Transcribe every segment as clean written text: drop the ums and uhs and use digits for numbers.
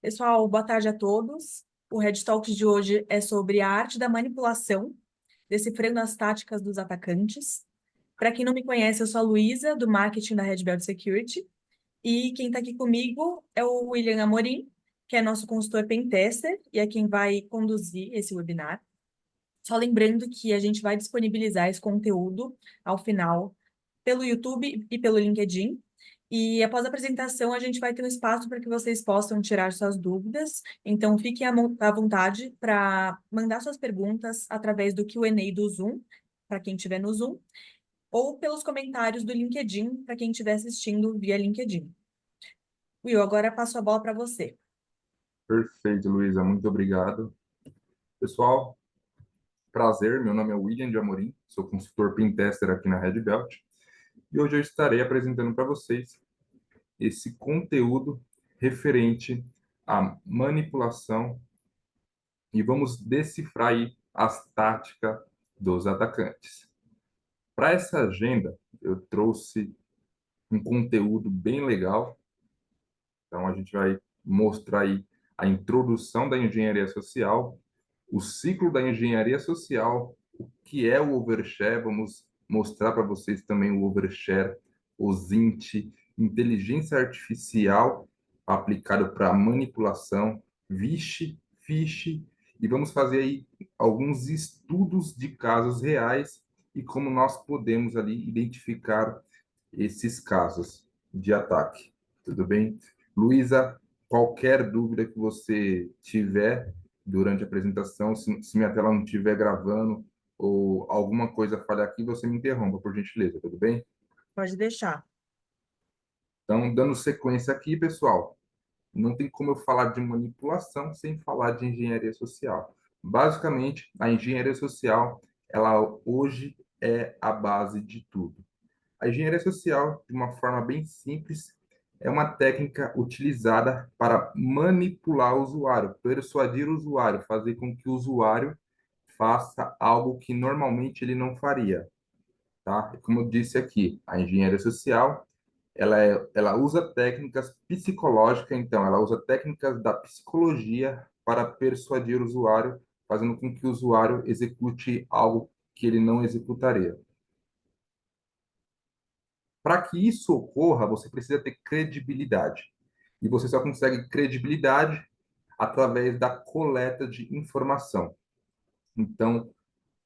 Pessoal, boa tarde a todos. O Red Talks de hoje é sobre a arte da manipulação, decifrando as táticas dos atacantes. Para quem não me conhece, eu sou a Luísa, do marketing da Red Belt Security. E quem está aqui comigo é o William Amorim, que é nosso consultor Pentester e é quem vai conduzir esse webinar. Só lembrando que a gente vai disponibilizar esse conteúdo ao final pelo YouTube e pelo LinkedIn. E após a apresentação, a gente vai ter um espaço para que vocês possam tirar suas dúvidas. Então, fiquem à vontade para mandar suas perguntas através do Q&A do Zoom, para quem estiver no Zoom, ou pelos comentários do LinkedIn, para quem estiver assistindo via LinkedIn. Will, agora passo a bola para você. Perfeito, Luísa, muito obrigado. Pessoal, prazer, meu nome é William de Amorim, sou consultor Pentester aqui na Red Belt e hoje eu estarei apresentando para vocês esse conteúdo referente à manipulação e vamos decifrar aí as táticas dos atacantes. Para essa agenda, eu trouxe um conteúdo bem legal, então a gente vai mostrar aí a introdução da engenharia social, o ciclo da engenharia social, o que é o overshare, vamos mostrar para vocês também o overshare, o ZINT, inteligência artificial aplicada para manipulação, vixe, fiche, e vamos fazer aí alguns estudos de casos reais e como nós podemos ali identificar esses casos de ataque. Tudo bem? Luísa, qualquer dúvida que você tiver durante a apresentação, se minha tela não estiver gravando ou alguma coisa falhar aqui, você me interrompa, por gentileza, tudo bem? Pode deixar. Então, dando sequência aqui, pessoal, não tem como eu falar de manipulação sem falar de engenharia social. Basicamente, a engenharia social, ela hoje é a base de tudo. A engenharia social, de uma forma bem simples, é uma técnica utilizada para manipular o usuário, persuadir o usuário, fazer com que o usuário faça algo que normalmente ele não faria, tá? Como eu disse aqui, a engenharia social, ela usa técnicas psicológicas, então, ela usa técnicas da psicologia para persuadir o usuário, fazendo com que o usuário execute algo que ele não executaria. Para que isso ocorra, você precisa ter credibilidade. E você só consegue credibilidade através da coleta de informação. Então,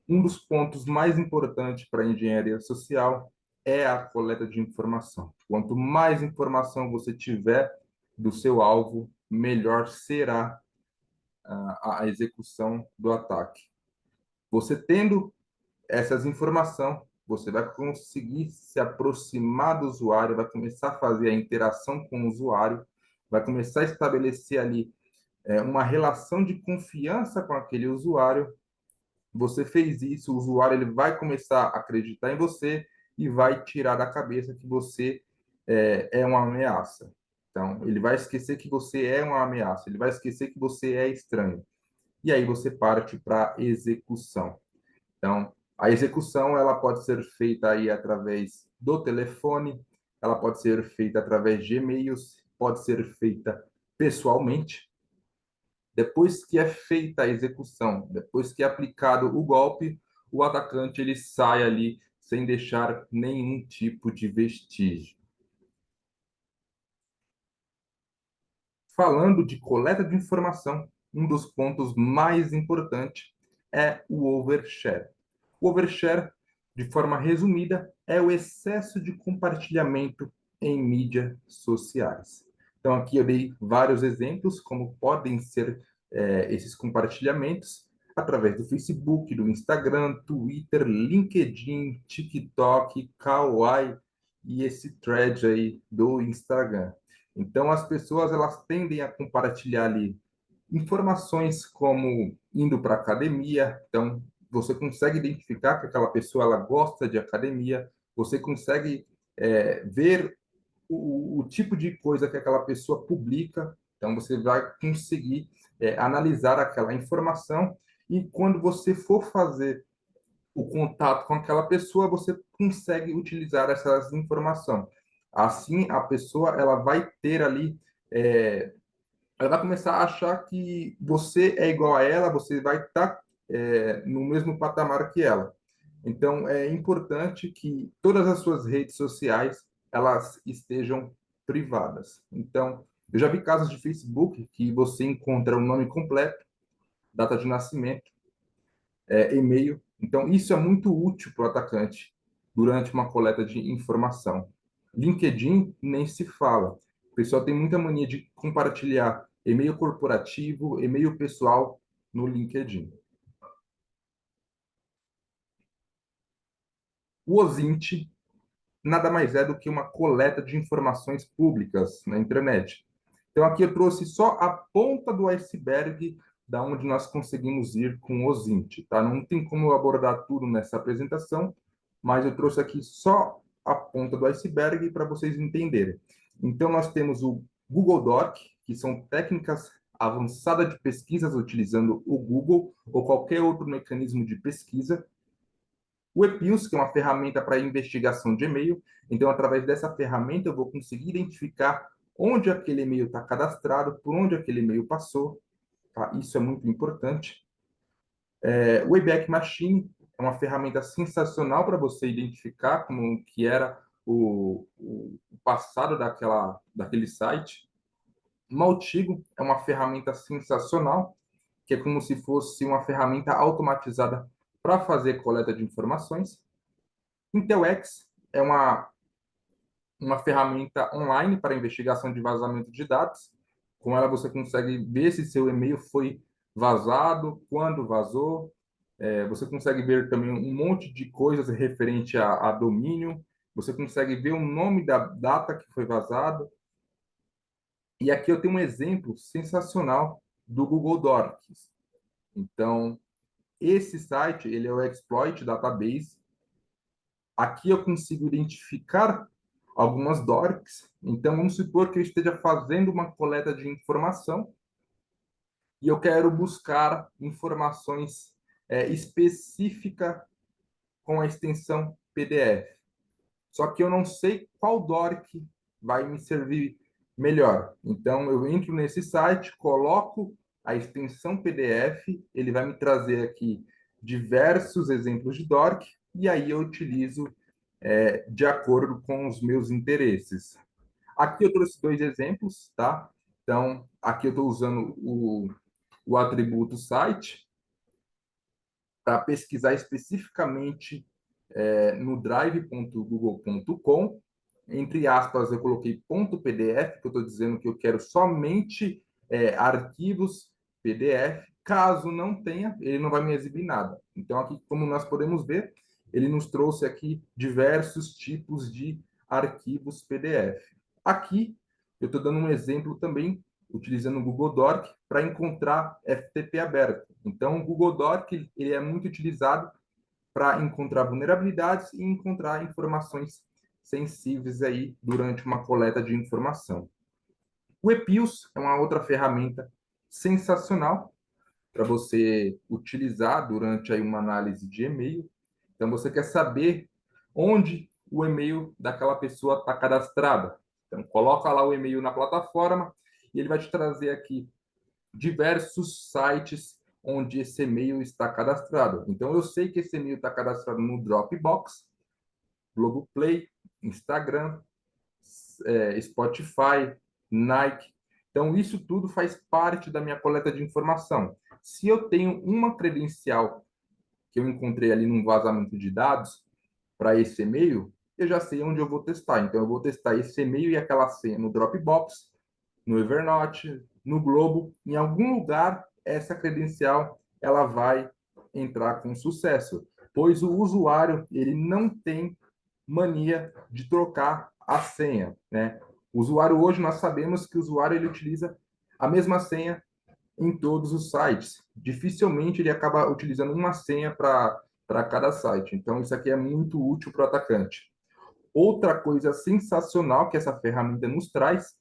um dos pontos mais importantes para a engenharia social é a coleta de informação. Quanto mais informação você tiver do seu alvo, melhor será a execução do ataque. Você tendo essas informações, você vai conseguir se aproximar do usuário, vai começar a fazer a interação com o usuário, vai começar a estabelecer ali uma relação de confiança com aquele usuário. Você fez isso, o usuário ele vai começar a acreditar em você e vai tirar da cabeça que você é uma ameaça. Então, ele vai esquecer que você é uma ameaça, ele vai esquecer que você é estranho. E aí você parte para a execução. Então, a execução ela pode ser feita aí através do telefone, ela pode ser feita através de e-mails, pode ser feita pessoalmente. Depois que é feita a execução, depois que é aplicado o golpe, o atacante ele sai ali sem deixar nenhum tipo de vestígio. Falando de coleta de informação, um dos pontos mais importantes é o overshare. O overshare, de forma resumida, é o excesso de compartilhamento em mídias sociais. Então, aqui eu dei vários exemplos, como podem ser esses compartilhamentos, através do Facebook, do Instagram, Twitter, LinkedIn, TikTok, Kawaii e esse thread aí do Instagram. Então, as pessoas elas tendem a compartilhar ali informações como indo para academia. Então, você consegue identificar que aquela pessoa ela gosta de academia. Você consegue ver o tipo de coisa que aquela pessoa publica. Então, você vai conseguir analisar aquela informação e quando você for fazer o contato com aquela pessoa, você consegue utilizar essas informações. Assim, a pessoa ela vai ter ali ela vai começar a achar que você é igual a ela, você vai estar no mesmo patamar que ela. Então, é importante que todas as suas redes sociais elas estejam privadas. Então, eu já vi casos de Facebook que você encontra o nome completo, data de nascimento, e-mail. Então, isso é muito útil para o atacante durante uma coleta de informação. LinkedIn nem se fala. O pessoal tem muita mania de compartilhar e-mail corporativo, e-mail pessoal no LinkedIn. O OSINT nada mais é do que uma coleta de informações públicas na internet. Então, aqui eu trouxe só a ponta do iceberg da onde nós conseguimos ir com o OSINT, tá? Não tem como eu abordar tudo nessa apresentação, mas eu trouxe aqui só a ponta do iceberg para vocês entenderem. Então, nós temos o Google Doc, que são técnicas avançadas de pesquisas utilizando o Google ou qualquer outro mecanismo de pesquisa. O EPIUS, que é uma ferramenta para investigação de e-mail. Então, através dessa ferramenta, eu vou conseguir identificar onde aquele e-mail está cadastrado, por onde aquele e-mail passou. Tá? Isso é muito importante. O Wayback Machine é uma ferramenta sensacional para você identificar como que era o passado daquele site. Maltigo é uma ferramenta sensacional, que é como se fosse uma ferramenta automatizada para fazer coleta de informações. IntelX é uma ferramenta online para investigação de vazamento de dados. Com ela você consegue ver se seu e-mail foi vazado, quando vazou. Você consegue ver também um monte de coisas referente a domínio. Você consegue ver o nome da data que foi vazado. E aqui eu tenho um exemplo sensacional do Google Docs. Então, esse site, ele é o Exploit Database. Aqui eu consigo identificar algumas docs. Então, vamos supor que eu esteja fazendo uma coleta de informação e eu quero buscar informações específicas com a extensão PDF. Só que eu não sei qual doc vai me servir melhor. Então, eu entro nesse site, coloco a extensão PDF, ele vai me trazer aqui diversos exemplos de doc, e aí eu utilizo de acordo com os meus interesses. Aqui eu trouxe dois exemplos, tá? Então, aqui eu estou usando o atributo site para pesquisar especificamente no drive.google.com. Entre aspas, eu coloquei .pdf, que eu estou dizendo que eu quero somente arquivos PDF. Caso não tenha, ele não vai me exibir nada. Então, aqui, como nós podemos ver, ele nos trouxe aqui diversos tipos de arquivos PDF. Aqui, eu estou dando um exemplo também, utilizando o Google Doc, para encontrar FTP aberto. Então, o Google Doc ele é muito utilizado para encontrar vulnerabilidades e encontrar informações sensíveis aí durante uma coleta de informação. O EPIUS é uma outra ferramenta sensacional para você utilizar durante aí uma análise de e-mail. Então, você quer saber onde o e-mail daquela pessoa está cadastrada. Então, coloca lá o e-mail na plataforma e ele vai te trazer aqui diversos sites onde esse e-mail está cadastrado. Então, eu sei que esse e-mail está cadastrado no Dropbox, Globoplay, Instagram, Spotify, Nike. Então, isso tudo faz parte da minha coleta de informação. Se eu tenho uma credencial que eu encontrei ali num vazamento de dados para esse e-mail, eu já sei onde eu vou testar. Então, eu vou testar esse e-mail e aquela senha no Dropbox, no Evernote, no Globo, em algum lugar essa credencial ela vai entrar com sucesso, pois o usuário ele não tem mania de trocar a senha, né? O usuário hoje nós sabemos que o usuário ele utiliza a mesma senha em todos os sites. Dificilmente ele acaba utilizando uma senha para cada site. Então isso aqui é muito útil para o atacante. Outra coisa sensacional que essa ferramenta nos traz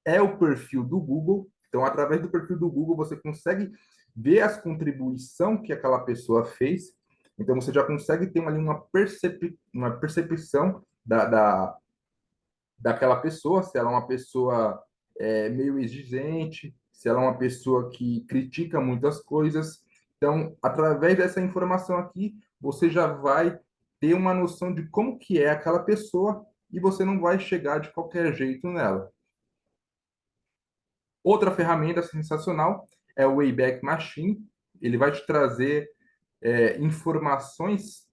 é o perfil do Google. Então, através do perfil do Google, você consegue ver as contribuições que aquela pessoa fez. Então, você já consegue ter ali uma percepção daquela pessoa, se ela é uma pessoa é meio exigente, se ela é uma pessoa que critica muitas coisas. Então, através dessa informação aqui, você já vai ter uma noção de como que é aquela pessoa e você não vai chegar de qualquer jeito nela. Outra ferramenta sensacional é o Wayback Machine. Ele vai te trazer informações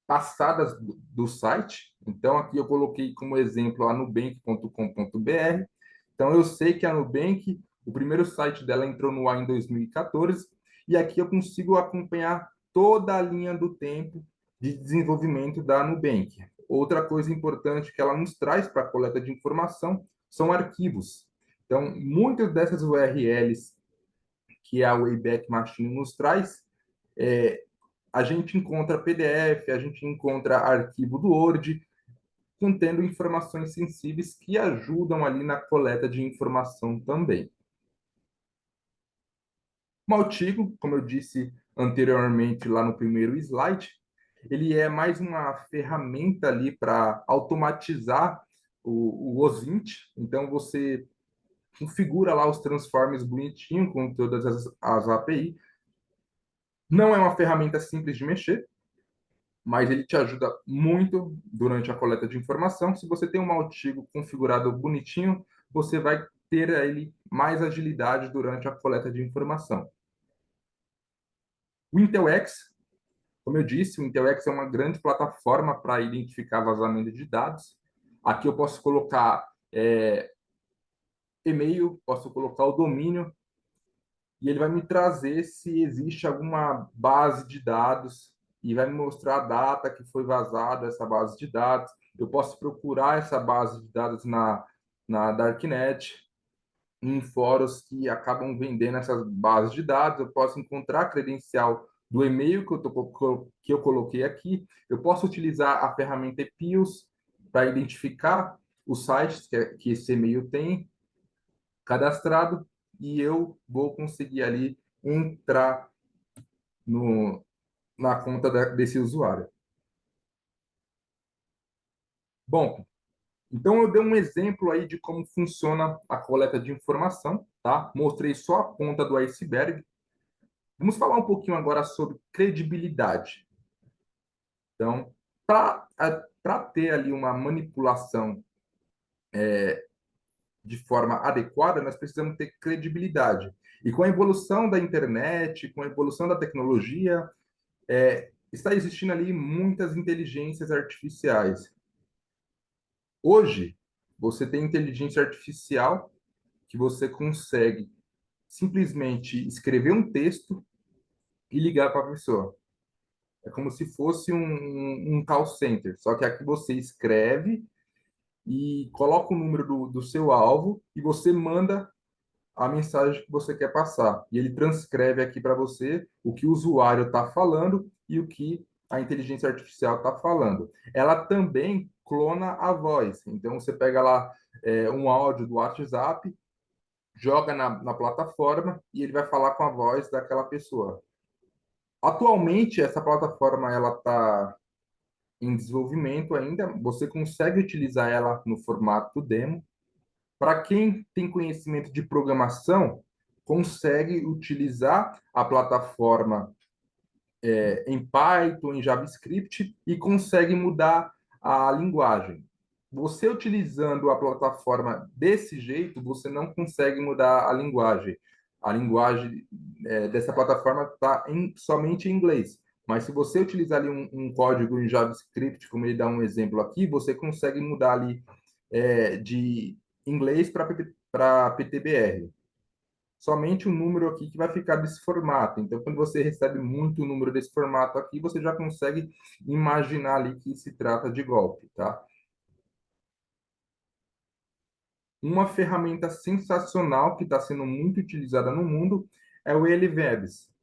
passadas do site. Então, aqui eu coloquei como exemplo a nubank.com.br. Então, eu sei que a Nubank, o primeiro site dela entrou no ar em 2014, e aqui eu consigo acompanhar toda a linha do tempo de desenvolvimento da Nubank. Outra coisa importante que ela nos traz para a coleta de informação são arquivos. Então, muitas dessas URLs que a Wayback Machine nos traz, é, a gente encontra PDF, a gente encontra arquivo do Word, contendo informações sensíveis que ajudam ali na coleta de informação também. Maltigo, como eu disse anteriormente lá no primeiro slide, ele é mais uma ferramenta ali para automatizar o OSINT. Então, você configura lá os transforms bonitinho com todas as API. Não é uma ferramenta simples de mexer, mas ele te ajuda muito durante a coleta de informação. Se você tem um Maltigo configurado bonitinho, você vai ter ele mais agilidade durante a coleta de informação. O IntelX, como eu disse, o IntelX é uma grande plataforma para identificar vazamento de dados. Aqui eu posso colocar e-mail, posso colocar o domínio, e ele vai me trazer se existe alguma base de dados e vai me mostrar a data que foi vazada essa base de dados. Eu posso procurar essa base de dados na Darknet, em fóruns que acabam vendendo essas bases de dados. Eu posso encontrar a credencial do e-mail que eu coloquei aqui. Eu posso utilizar a ferramenta EPIOS para identificar os sites que esse e-mail tem cadastrado e eu vou conseguir ali entrar no, na conta desse usuário. Bom, então eu dei um exemplo aí de como funciona a coleta de informação, tá? Mostrei só a ponta do iceberg. Vamos falar um pouquinho agora sobre credibilidade. Então, para ter ali uma manipulação de forma adequada, nós precisamos ter credibilidade. E com a evolução da internet, com a evolução da tecnologia, está existindo ali muitas inteligências artificiais. Hoje, você tem inteligência artificial que você consegue simplesmente escrever um texto e ligar para a pessoa. É como se fosse um call center, só que aqui você escreve e coloca o número do seu alvo e você manda a mensagem que você quer passar. E ele transcreve aqui para você o que o usuário está falando e o que a inteligência artificial está falando. Ela também clona a voz. Então, você pega lá um áudio do WhatsApp, joga na plataforma e ele vai falar com a voz daquela pessoa. Atualmente, essa plataforma ela está em desenvolvimento ainda. Você consegue utilizar ela no formato demo. Para quem tem conhecimento de programação, consegue utilizar a plataforma em Python, em JavaScript e consegue mudar a linguagem. Você utilizando a plataforma desse jeito, você não consegue mudar a linguagem. A linguagem dessa plataforma está somente em inglês. Mas se você utilizar ali um código em JavaScript, como ele dá um exemplo aqui, você consegue mudar ali de inglês para PTBR. Somente o número aqui que vai ficar desse formato. Então, quando você recebe muito número desse formato aqui, você já consegue imaginar ali que se trata de golpe, tá? Uma ferramenta sensacional que está sendo muito utilizada no mundo é o Eliverbs.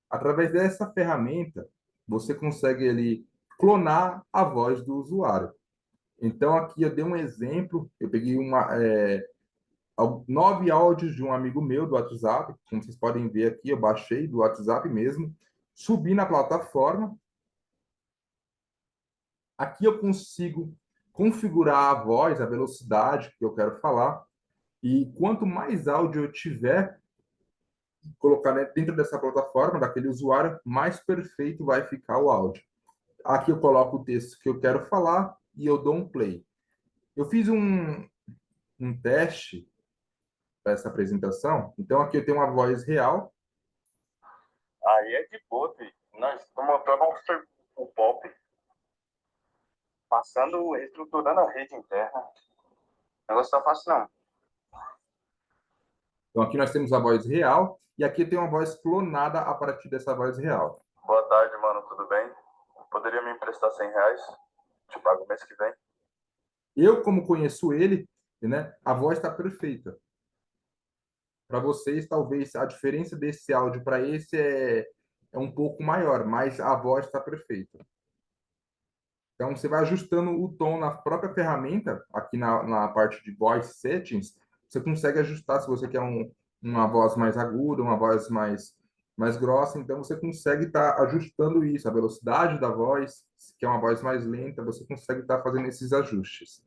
Através dessa ferramenta, você consegue ali clonar a voz do usuário. Então, aqui eu dei um exemplo, eu peguei 9 áudios de um amigo meu do WhatsApp, como vocês podem ver aqui, eu baixei do WhatsApp mesmo, subi na plataforma. Aqui eu consigo configurar a voz, a velocidade que eu quero falar. E quanto mais áudio eu tiver, colocar dentro dessa plataforma, daquele usuário, mais perfeito vai ficar o áudio. Aqui eu coloco o texto que eu quero falar e eu dou um play. Eu fiz um teste para essa apresentação, então aqui eu tenho uma voz real. Aí é de boa, filho. Nós estamos montando o POP, passando, reestruturando a rede interna. O negócio tá fácil, não. Então aqui nós temos a voz real e aqui tem uma voz clonada a partir dessa voz real. Boa tarde, mano, tudo bem? Poderia me emprestar R$ 100? Te pago mês que vem. Eu, como conheço ele, né, a voz está perfeita. Para vocês, talvez a diferença desse áudio para esse é um pouco maior, mas a voz está perfeita. Então, você vai ajustando o tom na própria ferramenta, aqui na parte de voice settings, você consegue ajustar se você quer uma voz mais aguda, uma voz mais grossa, então você consegue estar ajustando isso, a velocidade da voz, se quer uma voz mais lenta, você consegue estar fazendo esses ajustes.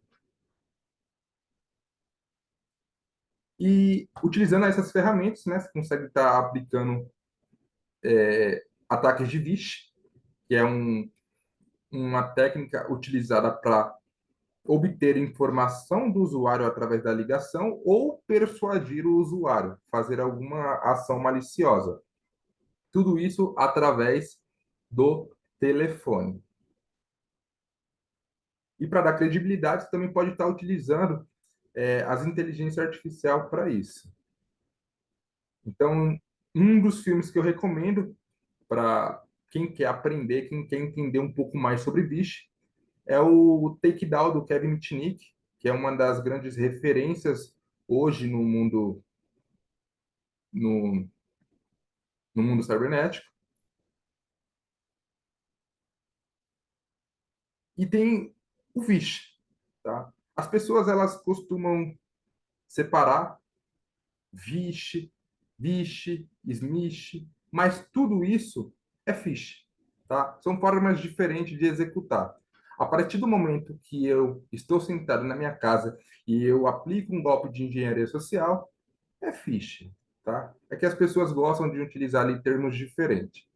E utilizando essas ferramentas, né, você consegue estar aplicando ataques de Vish, que é uma técnica utilizada para obter informação do usuário através da ligação ou persuadir o usuário, fazer alguma ação maliciosa. Tudo isso através do telefone. E para dar credibilidade, você também pode estar utilizando as inteligências artificiais para isso. Então, um dos filmes que eu recomendo para quem quer aprender, quem quer entender um pouco mais sobre Vish, é o Takedown do Kevin Mitnick, que é uma das grandes referências hoje no, no mundo cibernético. E tem o Vish, tá? As pessoas elas costumam separar Vish, Vish, Smish, mas tudo isso é Phish, tá? São formas diferentes de executar. A partir do momento que eu estou sentado na minha casa e eu aplico um golpe de engenharia social, é phish, tá? É que as pessoas gostam de utilizar ali termos diferentes,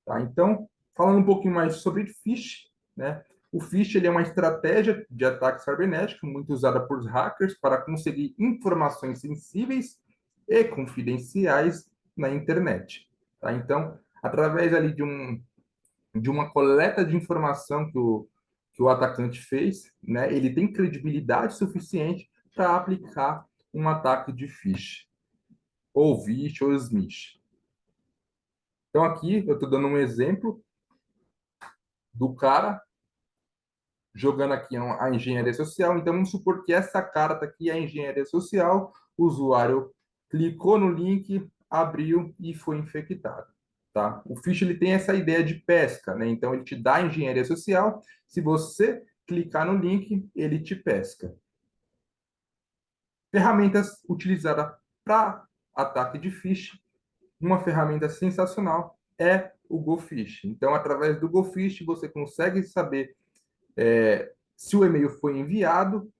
tá? Então, falando um pouquinho mais sobre phish, né? O phish ele é uma estratégia de ataque cibernético muito usada por hackers para conseguir informações sensíveis e confidenciais na internet, tá? Então, através ali de uma coleta de informação que o atacante fez, né? Ele tem credibilidade suficiente para aplicar um ataque de phish ou Vish ou Smith. Então aqui eu estou dando um exemplo do cara jogando aqui a engenharia social. Então vamos supor que essa carta aqui é a engenharia social, o usuário clicou no link, abriu e foi infectado. Tá? O Fish ele tem essa ideia de pesca, né? Então ele te dá a engenharia social, se você clicar no link, ele te pesca. Ferramentas utilizadas para ataque de phish, uma ferramenta sensacional é o GoFish. Então, através do GoFish, você consegue saber se o e-mail foi enviado,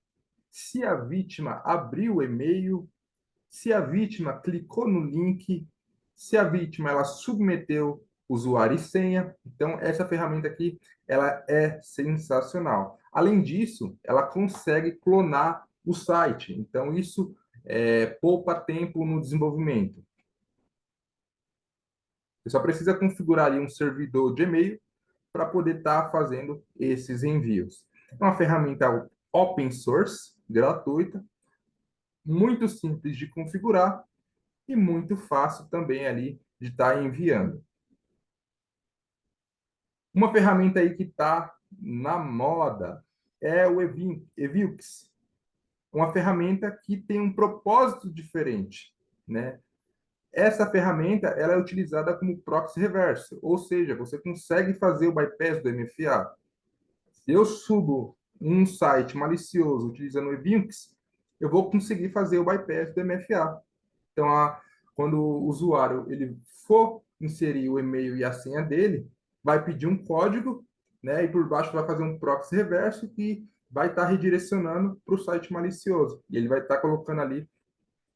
se a vítima abriu o e-mail, se a vítima clicou no link, se a vítima ela submeteu usuário e senha. Então, essa ferramenta aqui, ela é sensacional. Além disso, ela consegue clonar o site. Então, isso poupa tempo no desenvolvimento. Você só precisa configurar ali um servidor de e-mail para poder estar fazendo esses envios. É uma ferramenta open source, gratuita, muito simples de configurar e muito fácil também ali de estar enviando. Uma ferramenta aí que está na moda é o Evilx, uma ferramenta que tem um propósito diferente, né? Essa ferramenta ela é utilizada como proxy reverso, ou seja, você consegue fazer o bypass do MFA. Se eu subo um site malicioso utilizando o Evinx, eu vou conseguir fazer o bypass do MFA. Então, quando o usuário ele for inserir o e-mail e a senha dele, vai pedir um código, né? E por baixo vai fazer um proxy reverso que vai estar redirecionando para o site malicioso. E ele vai estar colocando ali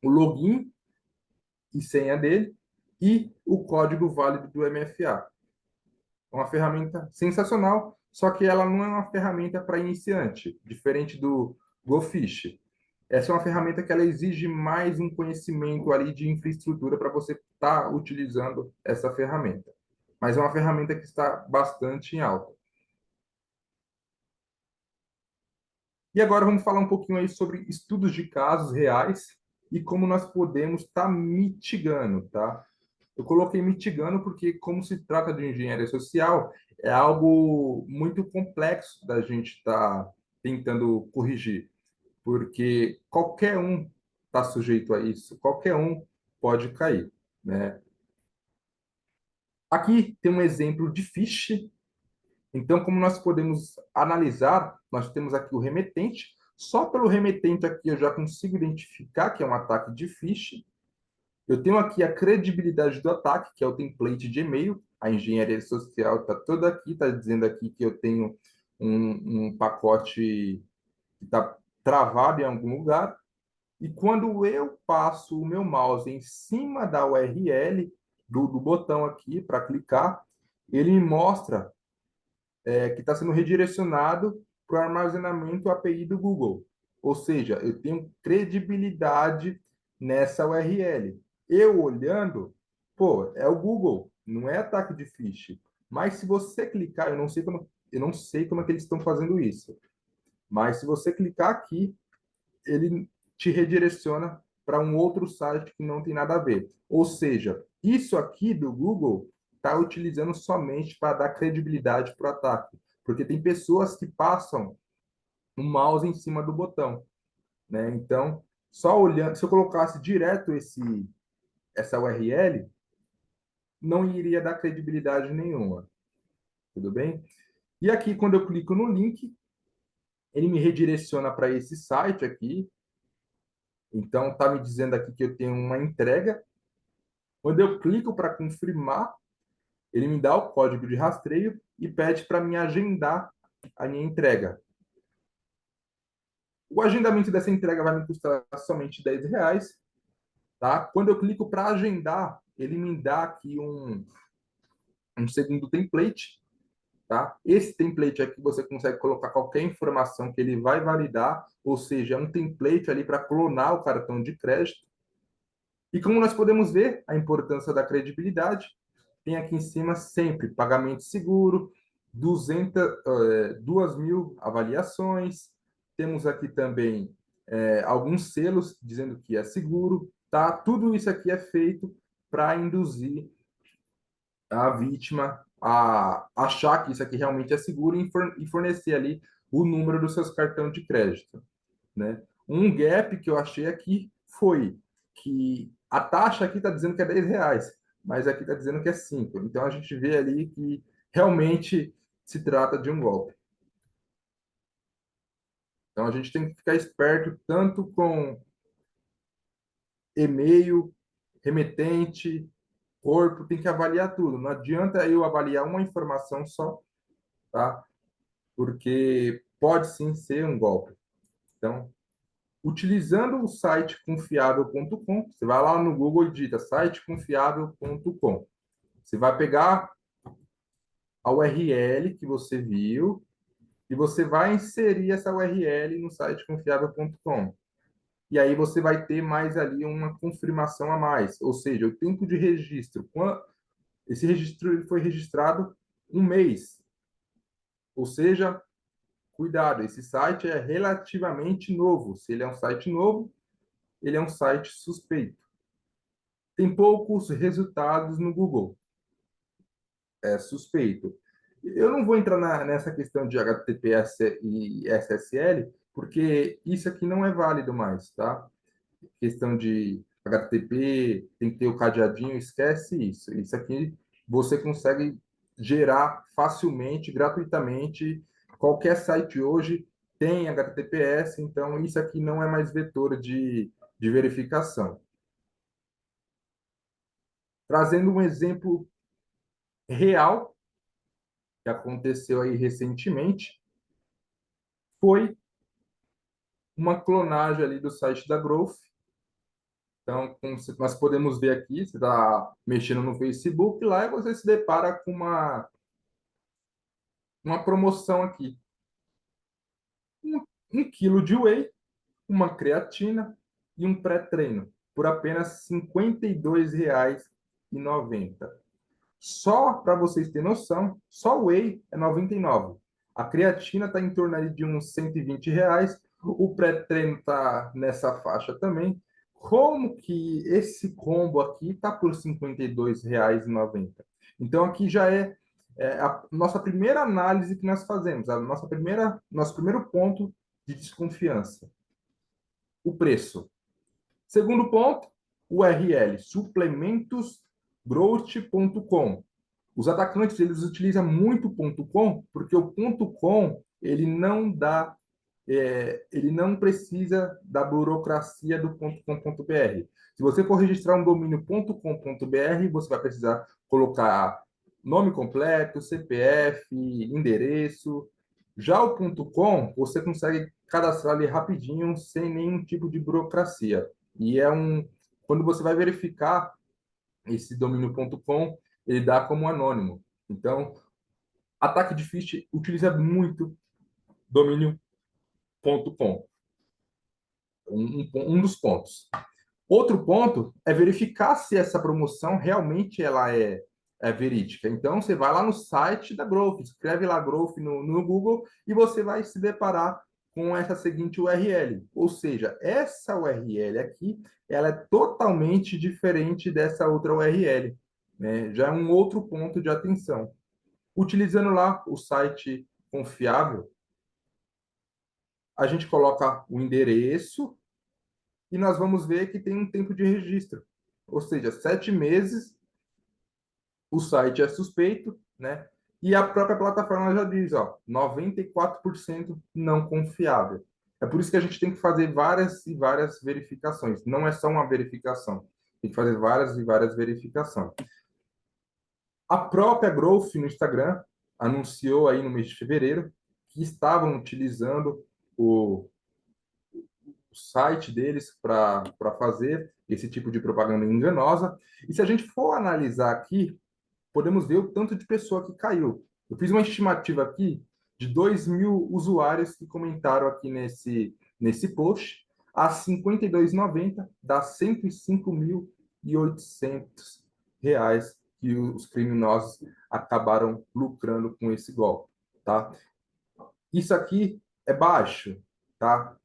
o login e senha dele e o código válido do MFA. É uma ferramenta sensacional, só que ela não é uma ferramenta para iniciante, diferente do GoFish. Essa é uma ferramenta que ela exige mais um conhecimento ali de infraestrutura para você estar utilizando essa ferramenta. Mas é uma ferramenta que está bastante em alta. E agora vamos falar um pouquinho aí sobre estudos de casos reais e como nós podemos estar mitigando, tá? Eu coloquei mitigando porque, como se trata de engenharia social, é algo muito complexo da gente estar tentando corrigir, porque qualquer um está sujeito a isso, qualquer um pode cair, né? Aqui tem um exemplo de phishing. Então, como nós podemos analisar, nós temos aqui o remetente. Só pelo remetente aqui eu já consigo identificar que é um ataque de phishing. Eu tenho aqui a credibilidade do ataque, que é o template de e-mail. A engenharia social está toda aqui, está dizendo aqui que eu tenho um pacote que está travado em algum lugar. E quando eu passo o meu mouse em cima da URL do botão aqui para clicar, ele me mostra que está sendo redirecionado para o armazenamento API do Google. Ou seja, eu tenho credibilidade nessa URL. Eu olhando, pô, é o Google, não é ataque de phishing. Mas se você clicar, eu não sei como é que eles estão fazendo isso. Mas se você clicar aqui, ele te redireciona para um outro site que não tem nada a ver. Ou seja, isso aqui do Google está utilizando somente para dar credibilidade para o ataque. Porque tem pessoas que passam o mouse em cima do botão, né? Então, só olhando, se eu colocasse direto essa URL, não iria dar credibilidade nenhuma. Tudo bem? E aqui, quando eu clico no link, ele me redireciona para esse site aqui. Então, está me dizendo aqui que eu tenho uma entrega. Quando eu clico para confirmar, ele me dá o código de rastreio e pede para me agendar a minha entrega. O agendamento dessa entrega vai me custar somente R$ 10, tá? Quando eu clico para agendar, ele me dá aqui um segundo template, tá? Esse template aqui você consegue colocar qualquer informação que ele vai validar, ou seja, é um template ali para clonar o cartão de crédito. E como nós podemos ver a importância da credibilidade, tem aqui em cima sempre pagamento seguro, 2.000 avaliações. Temos aqui também alguns selos dizendo que é seguro, tá? Tudo isso aqui é feito para induzir a vítima a achar que isso aqui realmente é seguro e fornecer ali o número dos seus cartões de crédito, né? Um gap que eu achei aqui foi que a taxa aqui está dizendo que é R$ 10, mas aqui está dizendo que é 5. Então a gente vê ali que realmente se trata de um golpe. Então a gente tem que ficar esperto tanto com e-mail, remetente, corpo, tem que avaliar tudo. Não adianta eu avaliar uma informação só, tá? Porque pode sim ser um golpe. Então, utilizando o site confiável.com, você vai lá no Google e digita siteconfiável.com. Você vai pegar a URL que você viu e você vai inserir essa URL no site confiável.com. E aí você vai ter mais ali uma confirmação a mais, ou seja, o tempo de registro. Esse registro ele foi registrado um mês, ou seja, cuidado, esse site é relativamente novo. Se ele é um site novo, ele é um site suspeito. Tem poucos resultados no Google. É suspeito. Eu não vou entrar nessa questão de HTTPS e SSL, porque isso aqui não é válido mais, tá? Questão de HTTP, tem que ter o cadeadinho, esquece isso. Isso aqui você consegue gerar facilmente, gratuitamente. Qualquer site hoje tem HTTPS, então isso aqui não é mais vetor de verificação. Trazendo um exemplo real que aconteceu aí recentemente, foi uma clonagem ali do site da Growth, Então, nós podemos ver aqui, você está mexendo no Facebook lá e você se depara com uma promoção aqui. Um quilo de whey, uma creatina e um pré-treino por apenas R$ 52,90. Só para vocês terem noção, só o whey é 99. A creatina está em torno ali de uns R$ 120. O pré-treino está nessa faixa também. Como que esse combo aqui está por R$ 52,90? Então, aqui já é a nossa primeira análise que nós fazemos, nosso primeiro ponto de desconfiança. O preço. Segundo ponto, URL, suplementosgrowth.com. Os atacantes, eles utilizam muito o .com, porque o .com, ele não precisa da burocracia do .com.br. Se você for registrar um domínio .com.br, você vai precisar colocar nome completo, CPF, endereço. Já o .com, você consegue cadastrar ali rapidinho, sem nenhum tipo de burocracia. E quando você vai verificar esse domínio .com, ele dá como anônimo. Então, ataque de phishing utiliza muito domínio.com. Um dos pontos. Outro ponto é verificar se essa promoção realmente ela é verídica. Então, você vai lá no site da Growth, escreve lá Growth no Google e você vai se deparar com essa seguinte URL. Ou seja, essa URL aqui, ela é totalmente diferente dessa outra URL. Né? Já é um outro ponto de atenção. Utilizando lá o site confiável, a gente coloca o endereço e nós vamos ver que tem um tempo de registro. Ou seja, 7 meses, o site é suspeito, né? E a própria plataforma já diz, ó, 94% não confiável. É por isso que a gente tem que fazer várias e várias verificações. Não é só uma verificação. Tem que fazer várias e várias verificações. A própria Growth no Instagram anunciou aí no mês de fevereiro que estavam utilizando o site deles para fazer esse tipo de propaganda enganosa. E se a gente for analisar aqui, podemos ver o tanto de pessoa que caiu. Eu fiz uma estimativa aqui de 2.000 usuários que comentaram aqui nesse post. A R$ 52,90 dá R$ 105.800 que os criminosos acabaram lucrando com esse golpe, tá? Isso aqui é baixo, tá?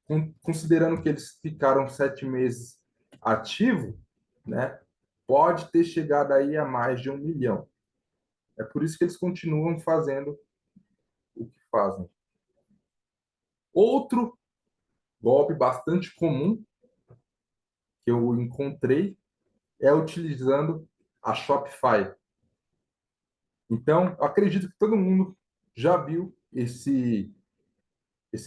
Considerando que eles ficaram 7 meses ativo, né? Pode ter chegado aí a mais de 1 milhão. É por isso que eles continuam fazendo o que fazem. Outro golpe bastante comum que eu encontrei é utilizando a Shopify. Então, eu acredito que todo mundo já viu esse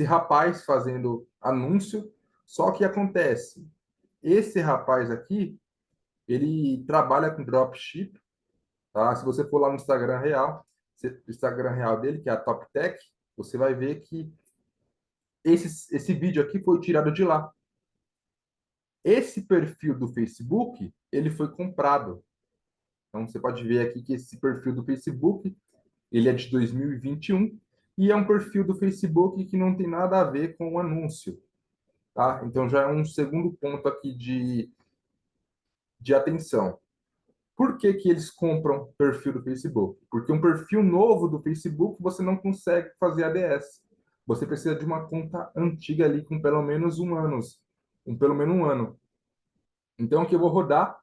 rapaz fazendo anúncio, só que acontece, esse rapaz aqui, ele trabalha com dropship, tá? Se você for lá no Instagram real dele, que é a Top Tech, você vai ver que esse vídeo aqui foi tirado de lá. Esse perfil do Facebook, ele foi comprado. Então, você pode ver aqui que esse perfil do Facebook, ele é de 2021 e é um perfil do Facebook que não tem nada a ver com o anúncio. Tá? Então, já é um segundo ponto aqui de atenção. Por que que eles compram perfil do Facebook? Porque um perfil novo do Facebook você não consegue fazer ADS. Você precisa de uma conta antiga ali com pelo menos pelo menos um ano. Então, aqui eu vou rodar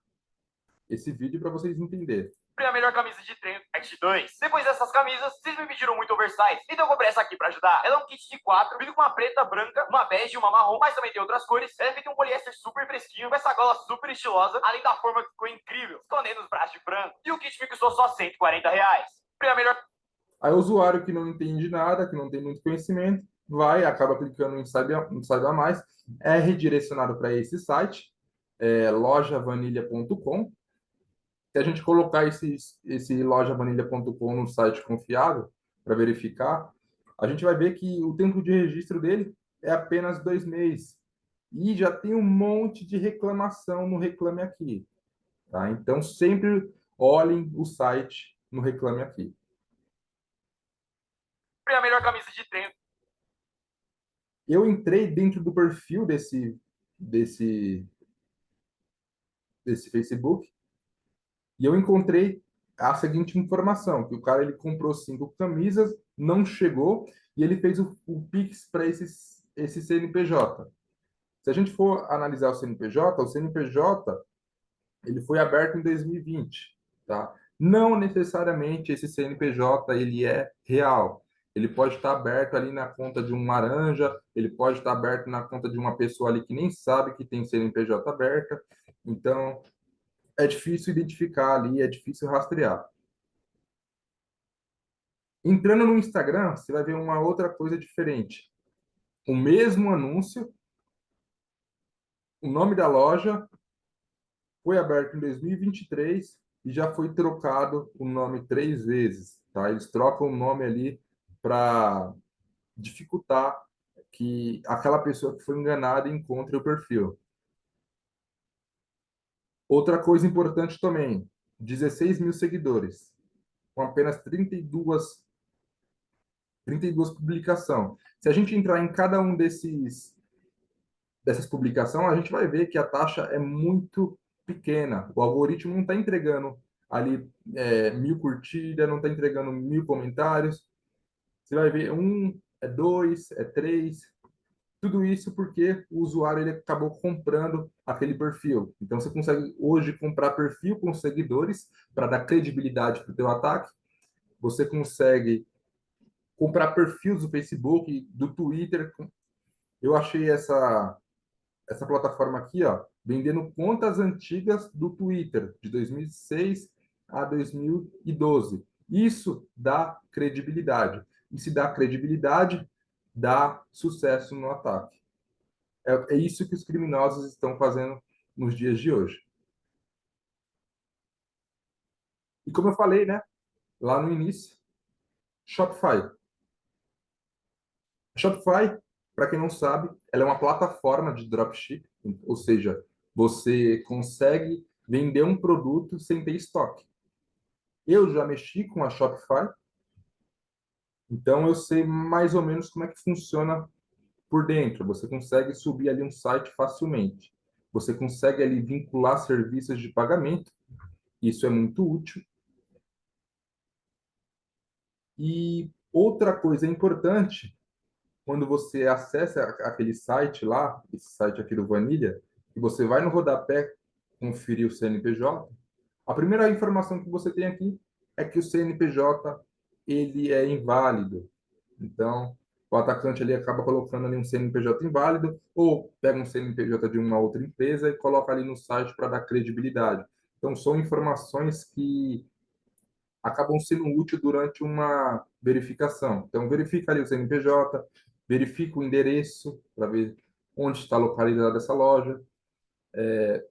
esse vídeo para vocês entenderem. A melhor camisa de treino Parte 2. Depois dessas camisas, vocês me pediram muito oversize, então eu comprei essa aqui pra ajudar. Ela é um kit de 4, vindo com uma preta, branca, uma bege e uma marrom, mas também tem outras cores. Ela é feita em um poliéster super fresquinho, com essa gola super estilosa, além da forma que ficou incrível, escondendo os braços de frango. E o kit me custou só R$ 140. A melhor... Aí o usuário que não entende nada, que não tem muito conhecimento, acaba clicando em Saiba Mais, é redirecionado para esse site, lojavanilha.com. Se a gente colocar esse lojavanilha.com no site confiável para verificar, a gente vai ver que o tempo de registro dele é apenas 2 meses. e já tem um monte de reclamação no Reclame Aqui, tá? Então, sempre olhem o site no Reclame Aqui. A melhor camisa de treino. Eu entrei dentro do perfil desse Facebook e eu encontrei a seguinte informação, que o cara ele comprou 5 camisas, não chegou, e ele fez o Pix para esse CNPJ. Se a gente for analisar o CNPJ ele foi aberto em 2020, tá? Não necessariamente esse CNPJ ele é real. Ele pode estar aberto ali na conta de um laranja, ele pode estar aberto na conta de uma pessoa ali que nem sabe que tem CNPJ aberta. Então, é difícil identificar ali, é difícil rastrear. Entrando no Instagram, você vai ver uma outra coisa diferente. O mesmo anúncio, o nome da loja foi aberto em 2023 e já foi trocado o nome 3 vezes, tá? Eles trocam o nome ali para dificultar que aquela pessoa que foi enganada encontre o perfil. Outra coisa importante também, 16 mil seguidores, com apenas 32 publicações. Se a gente entrar em cada um dessas publicações, a gente vai ver que a taxa é muito pequena. O algoritmo não está entregando ali 1.000 curtidas, não está entregando 1.000 comentários. Você vai ver 1, é 2, é 3. Tudo isso porque o usuário ele acabou comprando aquele perfil. Então, você consegue hoje comprar perfil com seguidores para dar credibilidade para o teu ataque. Você consegue comprar perfis do Facebook, do Twitter. Eu achei essa plataforma aqui, ó, vendendo contas antigas do Twitter, de 2006 a 2012. Isso dá credibilidade. E se dá credibilidade, dá sucesso no ataque. É isso que os criminosos estão fazendo nos dias de hoje. E como eu falei, né, lá no início, Shopify. Shopify, para quem não sabe, ela é uma plataforma de dropship, ou seja, você consegue vender um produto sem ter estoque. Eu já mexi com a Shopify, então eu sei mais ou menos como é que funciona por dentro. Você consegue subir ali um site facilmente. Você consegue ali vincular serviços de pagamento. Isso é muito útil. E outra coisa importante quando você acessa aquele site lá, esse site aqui do Vanilla, e você vai no rodapé conferir o CNPJ, a primeira informação que você tem aqui é que o CNPJ ele é inválido. Então, o atacante ali acaba colocando ali um CNPJ inválido ou pega um CNPJ de uma outra empresa e coloca ali no site para dar credibilidade. Então, são informações que acabam sendo úteis durante uma verificação. Então, verifica ali o CNPJ, verifica o endereço para ver onde está localizada essa loja,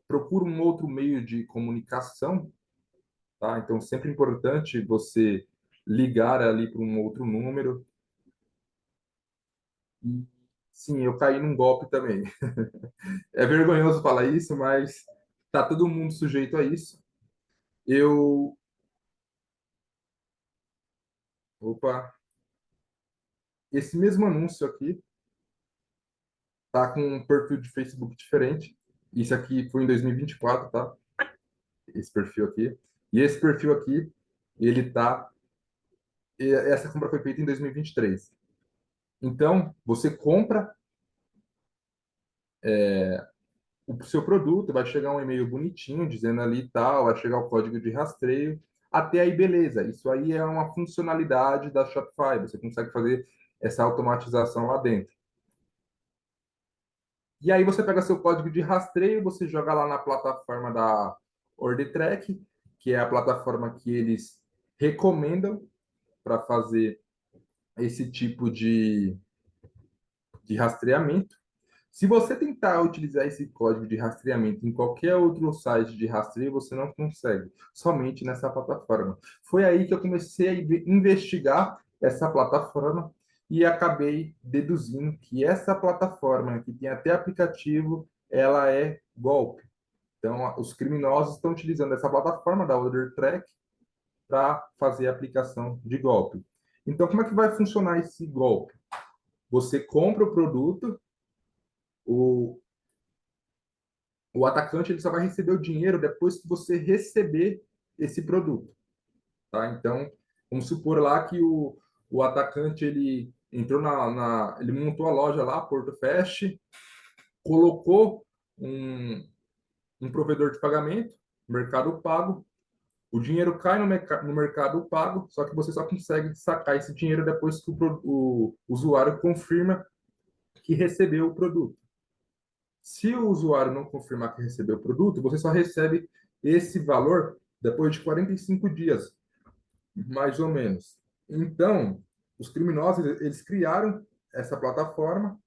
procura um outro meio de comunicação, tá? Então, sempre importante você ligar ali para um outro número. E, sim, eu caí num golpe também. É vergonhoso falar isso, mas tá todo mundo sujeito a isso. Eu, opa, esse mesmo anúncio aqui tá com um perfil de Facebook diferente. Isso aqui foi em 2024, tá? Esse perfil aqui. E esse perfil aqui, ele tá. Essa compra foi feita em 2023. Então, você compra o seu produto, vai chegar um e-mail bonitinho dizendo ali tal, vai chegar o código de rastreio. Até aí, beleza. Isso aí é uma funcionalidade da Shopify. Você consegue fazer essa automatização lá dentro. E aí você pega seu código de rastreio, você joga lá na plataforma da OrderTrack, que é a plataforma que eles recomendam para fazer esse tipo de rastreamento. Se você tentar utilizar esse código de rastreamento em qualquer outro site de rastreio, você não consegue, somente nessa plataforma. Foi aí que eu comecei a investigar essa plataforma e acabei deduzindo que essa plataforma, que tem até aplicativo, ela é golpe. Então, os criminosos estão utilizando essa plataforma da Order Track para fazer a aplicação de golpe. Então, como é que vai funcionar esse golpe? Você compra o produto, o, o atacante ele só vai receber o dinheiro depois que você receber esse produto. Tá? Então, vamos supor lá que o atacante ele entrou ele montou a loja lá, Porto Fest, colocou um provedor de pagamento, Mercado Pago, o dinheiro cai no Mercado Pago, só que você só consegue sacar esse dinheiro depois que o usuário confirma que recebeu o produto. Se o usuário não confirmar que recebeu o produto, você só recebe esse valor depois de 45 dias, mais ou menos. Então, os criminosos, eles criaram essa plataforma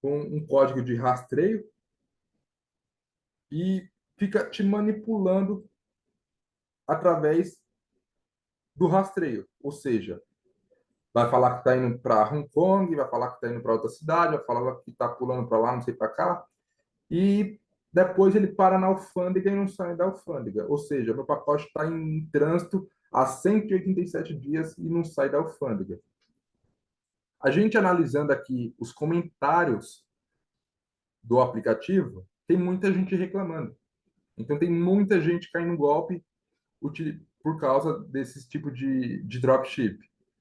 com um código de rastreio e fica te manipulando através do rastreio. Ou seja, vai falar que está indo para Hong Kong, vai falar que está indo para outra cidade, vai falar que está pulando para lá, não sei para cá. E depois ele para na alfândega e não sai da alfândega. Ou seja, meu pacote está em trânsito há 187 dias e não sai da alfândega. A gente analisando aqui os comentários do aplicativo, tem muita gente reclamando. Então, tem muita gente caindo no golpe por causa desse tipo de dropship.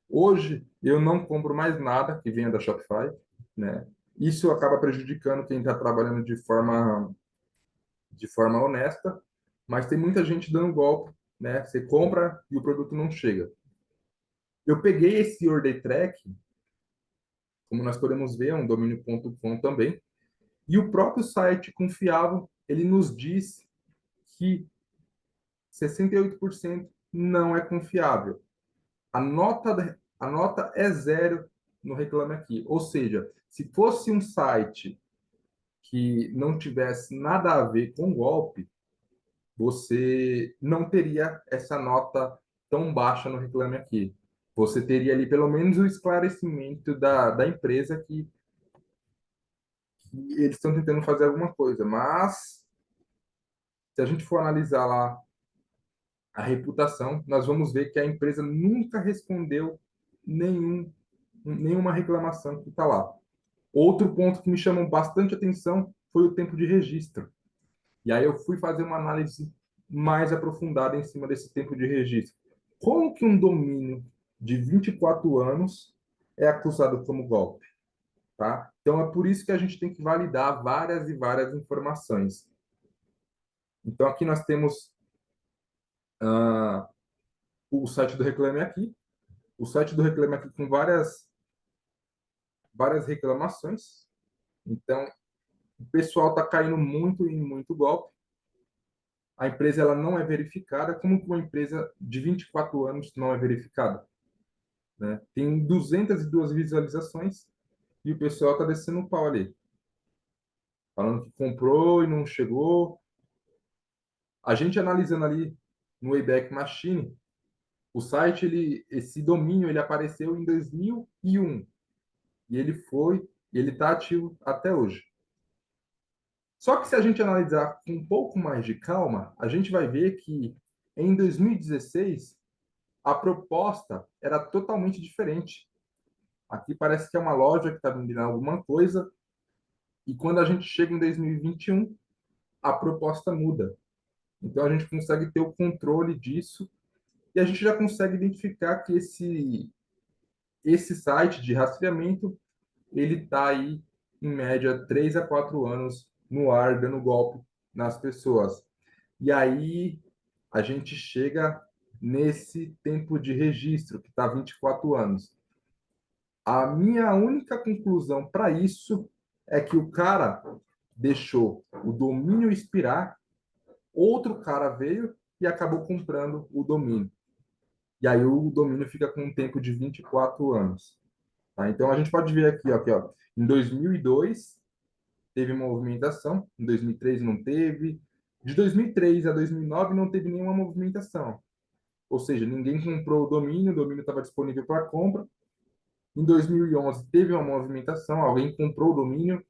Hoje, eu não compro mais nada que venha da Shopify, né? Isso acaba prejudicando quem está trabalhando de forma honesta, mas tem muita gente dando golpe, né? Você compra e o produto não chega. Eu peguei esse order track, como nós podemos ver, é um domínio.com também, e o próprio site confiável, ele nos diz que 68% não é confiável. A nota é zero no Reclame Aqui. Ou seja, se fosse um site que não tivesse nada a ver com golpe, você não teria essa nota tão baixa no Reclame Aqui. Você teria ali pelo menos o esclarecimento da empresa que eles estão tentando fazer alguma coisa. Mas, se a gente for analisar lá a reputação, nós vamos ver que a empresa nunca respondeu nenhuma reclamação que está lá. Outro ponto que me chamou bastante atenção foi o tempo de registro. E aí eu fui fazer uma análise mais aprofundada em cima desse tempo de registro. Como que um domínio de 24 anos é acusado como golpe? Tá? Então é por isso que a gente tem que validar várias e várias informações. Então aqui nós temos o site do Reclame Aqui. O site do Reclame Aqui com várias reclamações. Então, o pessoal está caindo muito em muito golpe. A empresa ela não é verificada. Como que uma empresa de 24 anos não é verificada? Né? Tem 202 visualizações e o pessoal está descendo o pau ali. Falando que comprou e não chegou. A gente analisando ali no Wayback Machine, o site, esse domínio, ele apareceu em 2001. E ele está ativo até hoje. Só que se a gente analisar com um pouco mais de calma, a gente vai ver que em 2016 a proposta era totalmente diferente. Aqui parece que é uma loja que está vendendo alguma coisa e quando a gente chega em 2021 a proposta muda. Então a gente consegue ter o controle disso e a gente já consegue identificar que esse site de rastreamento ele está aí em média 3 a 4 anos no ar, dando golpe nas pessoas. E aí a gente chega nesse tempo de registro, que está 24 anos. A minha única conclusão para isso é que o cara deixou o domínio expirar, outro cara veio e acabou comprando o domínio. E aí o domínio fica com um tempo de 24 anos. Tá? Então a gente pode ver aqui, ó, em 2002 teve uma movimentação, em 2003 não teve, de 2003 a 2009 não teve nenhuma movimentação. Ou seja, ninguém comprou o domínio estava disponível para compra. Em 2011 teve uma movimentação, alguém comprou o domínio,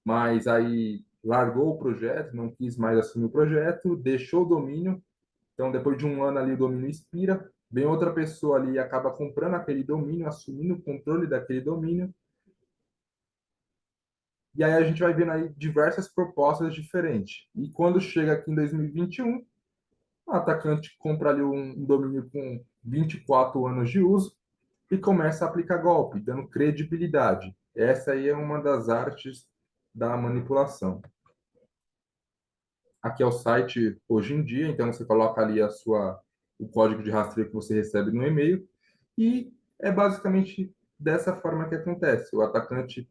mas aí largou o projeto, não quis mais assumir o projeto, deixou o domínio. Então, depois de um ano ali, o domínio expira, vem outra pessoa ali e acaba comprando aquele domínio, assumindo o controle daquele domínio. E aí a gente vai vendo aí diversas propostas diferentes. E quando chega aqui em 2021, o atacante compra ali um domínio com 24 anos de uso e começa a aplicar golpe, dando credibilidade. Essa aí é uma das artes da manipulação. Aqui é o site hoje em dia, então você coloca ali o código de rastreio que você recebe no e-mail e é basicamente dessa forma que acontece. O atacante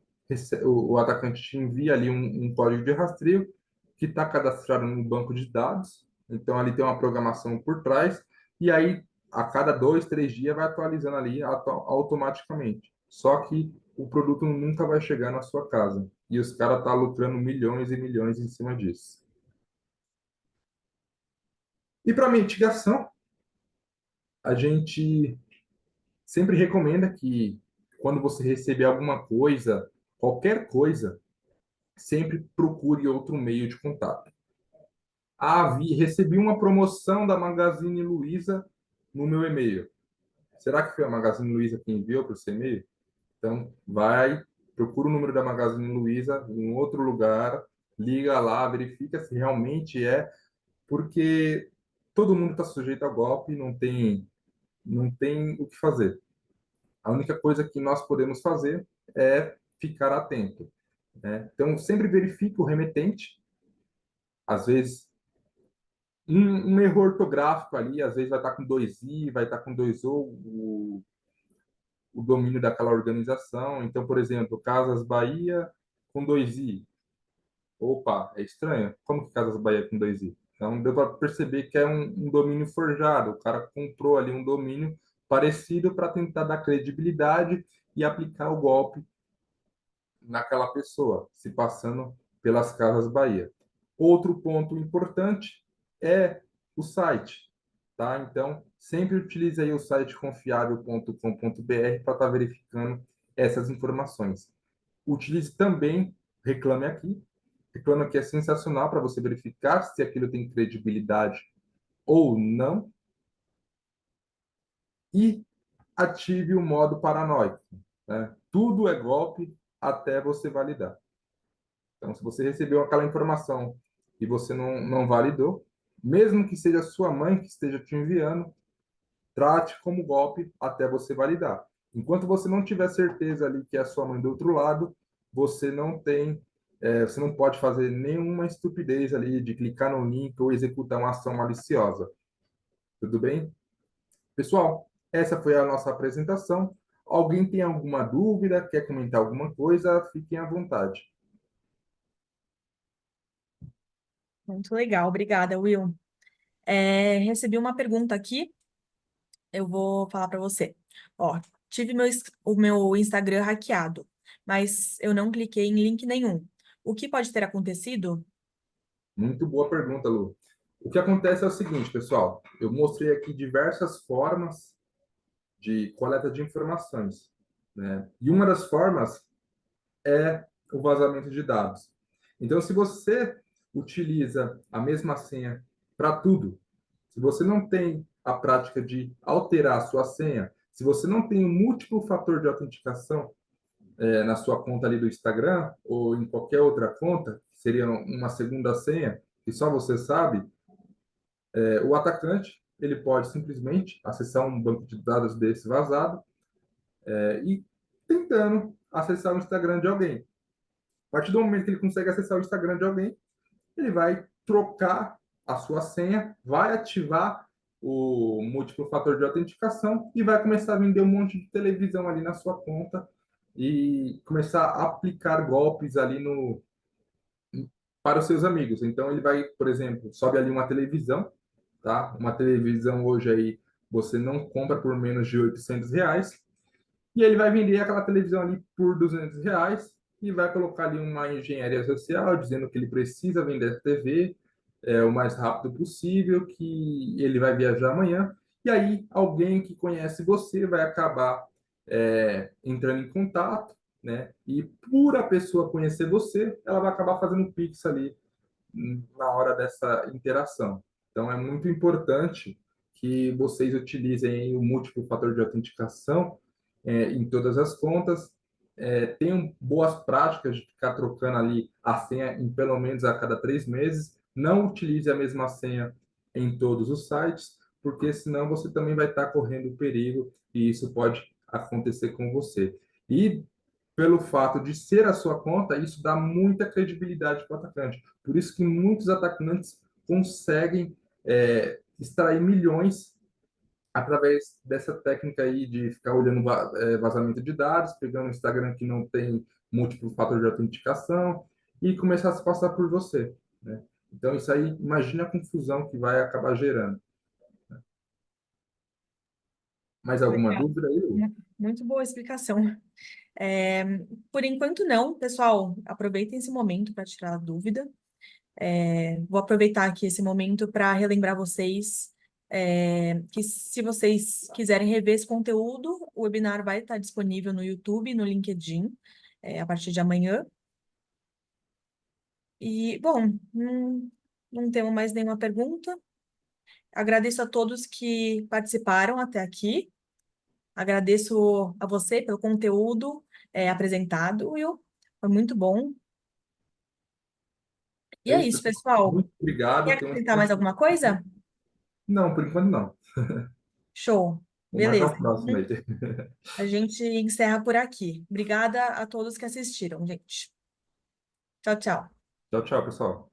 te envia ali um código de rastreio que está cadastrado no banco de dados, então ali tem uma programação por trás e aí a cada 2, 3 dias vai atualizando ali automaticamente. Só que o produto nunca vai chegar na sua casa e os caras estão lucrando milhões e milhões em cima disso. E para mitigação, a gente sempre recomenda que quando você receber alguma coisa, qualquer coisa, sempre procure outro meio de contato. Recebi uma promoção da Magazine Luiza no meu e-mail. Será que foi a Magazine Luiza que enviou para o seu e-mail? Então, procura o número da Magazine Luiza em outro lugar, liga lá, verifica se realmente é, porque todo mundo está sujeito a golpe, não tem o que fazer. A única coisa que nós podemos fazer é ficar atento, né? Então, sempre verifique o remetente. Às vezes, um erro ortográfico ali, às vezes vai estar com dois i, vai estar com dois o domínio daquela organização. Então, por exemplo, Casas Bahia com dois i. Opa, é estranho. Como que Casas Bahia com dois i? Então, deu para perceber que é um domínio forjado. O cara comprou ali um domínio parecido para tentar dar credibilidade e aplicar o golpe naquela pessoa, se passando pelas Casas Bahia. Outro ponto importante é o site, tá? Então, sempre utilize aí o site confiável.com.br para estar verificando essas informações. Utilize também Reclame Aqui. Reclame Aqui é sensacional para você verificar se aquilo tem credibilidade ou não. E ative o modo paranoico, né? Tudo é golpe até você validar. Então, se você recebeu aquela informação e você não validou, mesmo que seja sua mãe que esteja te enviando, trate como golpe até você validar. Enquanto você não tiver certeza ali que é a sua mãe do outro lado, você não pode fazer nenhuma estupidez ali de clicar no link ou executar uma ação maliciosa. Tudo bem? Pessoal, essa foi a nossa apresentação. Alguém tem alguma dúvida, quer comentar alguma coisa, fiquem à vontade. Muito legal, obrigada, Will. Recebi uma pergunta aqui, eu vou falar para você. Ó, tive o meu Instagram hackeado, mas eu não cliquei em link nenhum. O que pode ter acontecido? Muito boa pergunta, Lu. O que acontece é o seguinte, pessoal. Eu mostrei aqui diversas formas de coleta de informações, né? E uma das formas é o vazamento de dados. Então, se você utiliza a mesma senha para tudo, se você não tem a prática de alterar a sua senha, se você não tem um múltiplo fator de autenticação na sua conta ali do Instagram ou em qualquer outra conta, que seria uma segunda senha, que só você sabe, o atacante ele pode simplesmente acessar um banco de dados desse vazado e tentando acessar o Instagram de alguém. A partir do momento que ele consegue acessar o Instagram de alguém, ele vai trocar a sua senha, vai ativar o múltiplo fator de autenticação e vai começar a vender um monte de televisão ali na sua conta e começar a aplicar golpes ali para os seus amigos. Então ele vai, por exemplo, sobe ali uma televisão, tá? Uma televisão hoje aí você não compra por menos de R$ 800 e ele vai vender aquela televisão ali por R$ 200 e vai colocar ali uma engenharia social dizendo que ele precisa vender essa TV o mais rápido possível, que ele vai viajar amanhã. E aí alguém que conhece você vai acabar entrando em contato, né? E por a pessoa conhecer você, ela vai acabar fazendo um Pix ali na hora dessa interação. Então, é muito importante que vocês utilizem o múltiplo fator de autenticação em todas as contas. Tenham boas práticas de ficar trocando ali a senha em pelo menos a cada 3 meses. Não utilize a mesma senha em todos os sites, porque senão você também vai estar correndo perigo e isso pode acontecer com você. E pelo fato de ser a sua conta, isso dá muita credibilidade para o atacante. Por isso que muitos atacantes conseguem extrair milhões através dessa técnica aí de ficar olhando vazamento de dados, pegando um Instagram que não tem múltiplo fator de autenticação e começar a se passar por você, né? Então, isso aí, imagina a confusão que vai acabar gerando. Mais alguma Legal. dúvida aí, Lu? Muito boa explicação. É, por enquanto, não, pessoal. Aproveitem esse momento para tirar a dúvida. Vou aproveitar aqui esse momento para relembrar vocês que, se vocês quiserem rever esse conteúdo, o webinar vai estar disponível no YouTube e no LinkedIn a partir de amanhã. E, bom, não temos mais nenhuma pergunta. Agradeço a todos que participaram até aqui. Agradeço a você pelo conteúdo apresentado, Will. Foi muito bom. E É é isso, isso, pessoal. pessoal. Muito obrigado. Quer acrescentar mais alguma coisa? Não, por enquanto não. Show. Vou marcar Beleza. o próximo aí. A gente encerra por aqui. Obrigada a todos que assistiram, gente. Tchau, tchau. Tchau, tchau, pessoal.